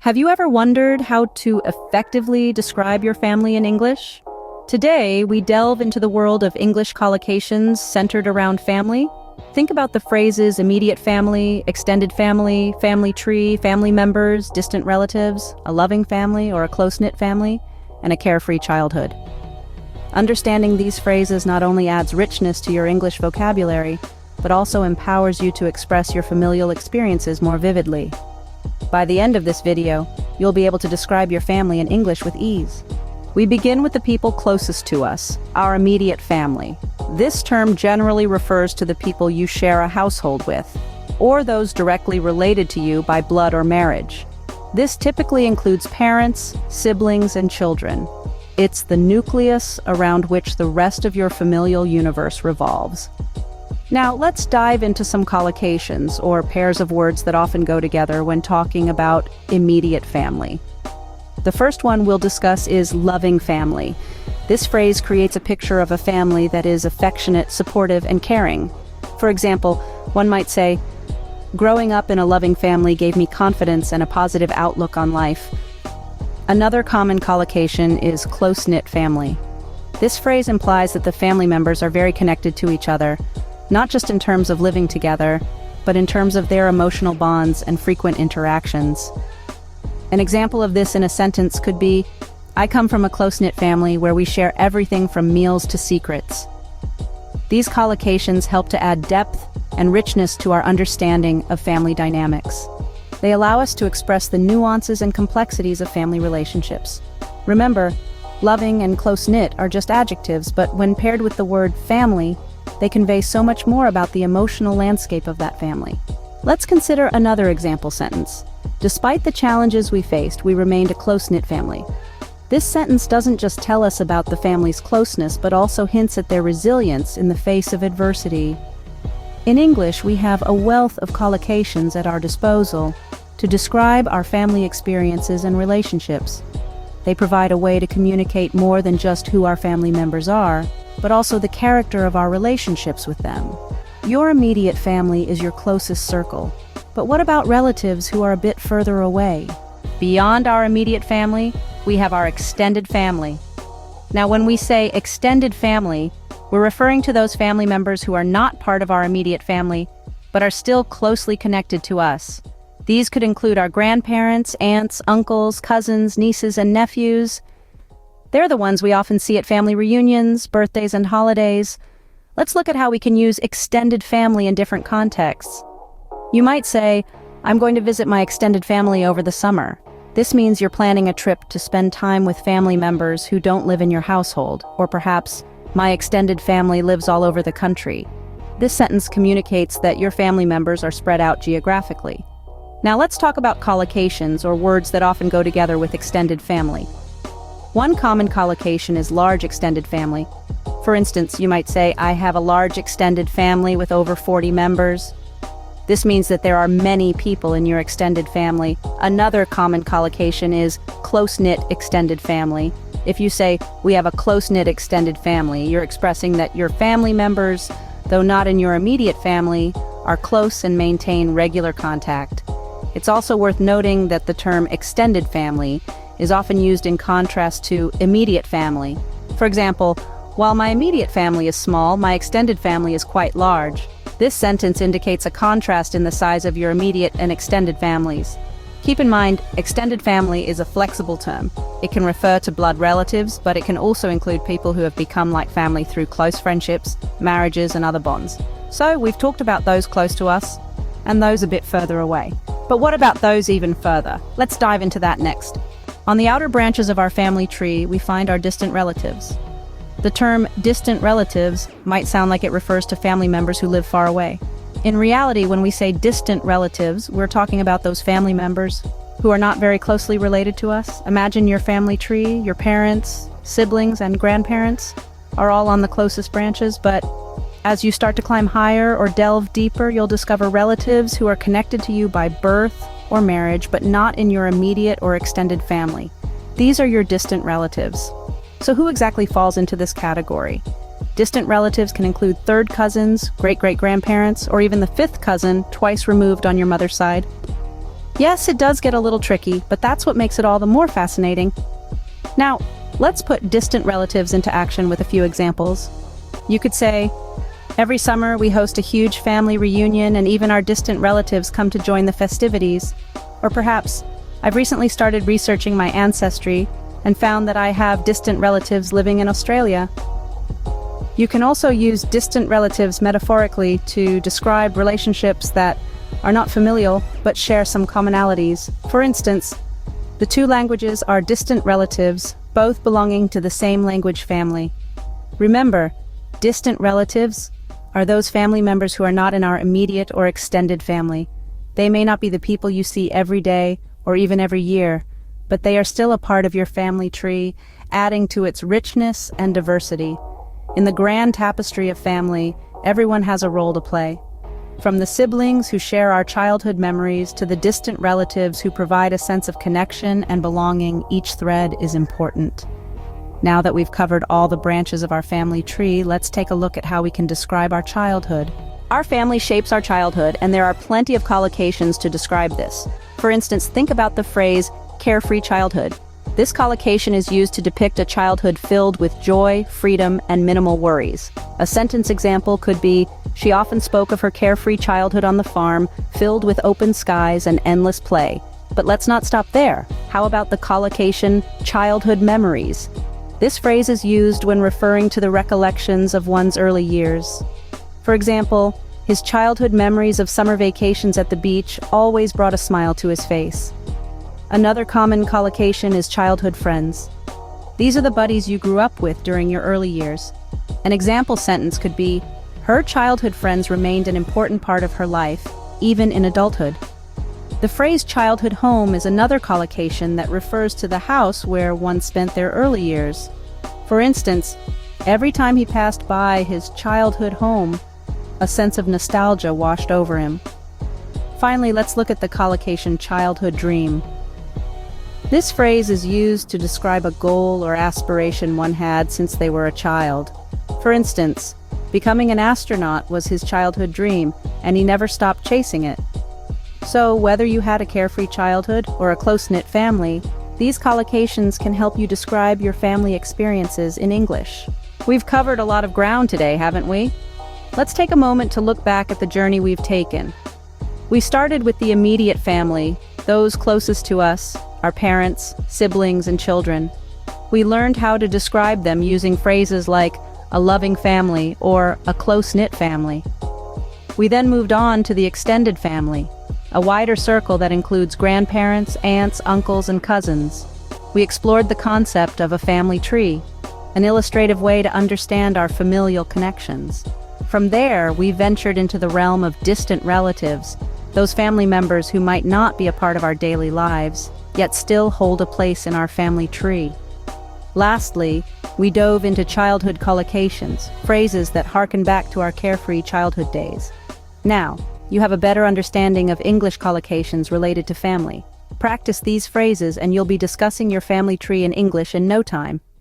Have you ever wondered how to effectively describe your family in English? Today, we delve into the world of English collocations centered around family. Think about the phrases immediate family, extended family, family tree, family members, distant relatives, a loving family or a close-knit family, and a carefree childhood. Understanding these phrases not only adds richness to your English vocabulary, but also empowers you to express your familial experiences more vividly. By the end of this video, you'll be able to describe your family in English with ease. We begin with the people closest to us, our immediate family. This term generally refers to the people you share a household with, or those directly related to you by blood or marriage. This typically includes parents, siblings, and children. It's the nucleus around which the rest of your familial universe revolves. Now, let's dive into some collocations, or pairs of words that often go together when talking about immediate family. The first one we'll discuss is loving family. This phrase creates a picture of a family that is affectionate, supportive, and caring. For example, one might say, "Growing up in a loving family gave me confidence and a positive outlook on life." Another common collocation is close-knit family. This phrase implies that the family members are very connected to each other, not just in terms of living together, but in terms of their emotional bonds and frequent interactions. An example of this in a sentence could be, "I come from a close-knit family where we share everything from meals to secrets." These collocations help to add depth and richness to our understanding of family dynamics. They allow us to express the nuances and complexities of family relationships. Remember, loving and close-knit are just adjectives, but when paired with the word family, they convey so much more about the emotional landscape of that family. Let's consider another example sentence. "Despite the challenges we faced, we remained a close-knit family." This sentence doesn't just tell us about the family's closeness, but also hints at their resilience in the face of adversity. In English, we have a wealth of collocations at our disposal to describe our family experiences and relationships. They provide a way to communicate more than just who our family members are, but also the character of our relationships with them. Your immediate family is your closest circle. But what about relatives who are a bit further away? Beyond our immediate family, we have our extended family. Now, when we say extended family, we're referring to those family members who are not part of our immediate family, but are still closely connected to us. These could include our grandparents, aunts, uncles, cousins, nieces, and nephews. They're the ones we often see at family reunions, birthdays, and holidays. Let's look at how we can use extended family in different contexts. You might say, "I'm going to visit my extended family over the summer." This means you're planning a trip to spend time with family members who don't live in your household, or perhaps, "My extended family lives all over the country." This sentence communicates that your family members are spread out geographically. Now let's talk about collocations, or words that often go together with extended family. One common collocation is large extended family. For instance, you might say, "I have a large extended family with over 40 members." This means that there are many people in your extended family. Another common collocation is close-knit extended family. If you say, "We have a close-knit extended family," you're expressing that your family members, though not in your immediate family, are close and maintain regular contact. It's also worth noting that the term extended family is often used in contrast to immediate family. For example, "While my immediate family is small, my extended family is quite large." This sentence indicates a contrast in the size of your immediate and extended families. Keep in mind, extended family is a flexible term. It can refer to blood relatives, but it can also include people who have become like family through close friendships, marriages, and other bonds. So we've talked about those close to us, and those a bit further away. But what about those even further? Let's dive into that next. On the outer branches of our family tree, we find our distant relatives. The term distant relatives might sound like it refers to family members who live far away. In reality, when we say distant relatives, we're talking about those family members who are not very closely related to us. Imagine your family tree, your parents, siblings, and grandparents are all on the closest branches, but as you start to climb higher or delve deeper, you'll discover relatives who are connected to you by birth or marriage, but not in your immediate or extended family. These are your distant relatives. So who exactly falls into this category? Distant relatives can include third cousins, great-great-grandparents, or even the fifth cousin twice removed on your mother's side. Yes, it does get a little tricky, but that's what makes it all the more fascinating. Now, let's put distant relatives into action with a few examples. You could say, every summer we host a huge family reunion and even our distant relatives come to join the festivities. Or perhaps, I've recently started researching my ancestry and found that I have distant relatives living in Australia. You can also use distant relatives metaphorically to describe relationships that are not familial but share some commonalities. For instance, the two languages are distant relatives, both belonging to the same language family. Remember, distant relatives are those family members who are not in our immediate or extended family. They may not be the people you see every day or even every year, but they are still a part of your family tree, adding to its richness and diversity. In the grand tapestry of family, everyone has a role to play. From the siblings who share our childhood memories to the distant relatives who provide a sense of connection and belonging, each thread is important. Now that we've covered all the branches of our family tree, let's take a look at how we can describe our childhood. Our family shapes our childhood, and there are plenty of collocations to describe this. For instance, think about the phrase, carefree childhood. This collocation is used to depict a childhood filled with joy, freedom, and minimal worries. A sentence example could be, she often spoke of her carefree childhood on the farm, filled with open skies and endless play. But let's not stop there. How about the collocation, childhood memories? This phrase is used when referring to the recollections of one's early years. For example, his childhood memories of summer vacations at the beach always brought a smile to his face. Another common collocation is childhood friends. These are the buddies you grew up with during your early years. An example sentence could be, her childhood friends remained an important part of her life, even in adulthood. The phrase childhood home is another collocation that refers to the house where one spent their early years. For instance, every time he passed by his childhood home, a sense of nostalgia washed over him. Finally, let's look at the collocation childhood dream. This phrase is used to describe a goal or aspiration one had since they were a child. For instance, becoming an astronaut was his childhood dream, and he never stopped chasing it. So, whether you had a carefree childhood or a close-knit family, these collocations can help you describe your family experiences in English. We've covered a lot of ground today, haven't we? Let's take a moment to look back at the journey we've taken. We started with the immediate family, those closest to us, our parents, siblings, and children. We learned how to describe them using phrases like a loving family or a close-knit family. We then moved on to the extended family, a wider circle that includes grandparents, aunts, uncles, and cousins. We explored the concept of a family tree, an illustrative way to understand our familial connections. From there, we ventured into the realm of distant relatives, those family members who might not be a part of our daily lives, yet still hold a place in our family tree. Lastly, we dove into childhood collocations, phrases that harken back to our carefree childhood days. Now, you have a better understanding of English collocations related to family. Practice these phrases and you'll be discussing your family tree in English in no time.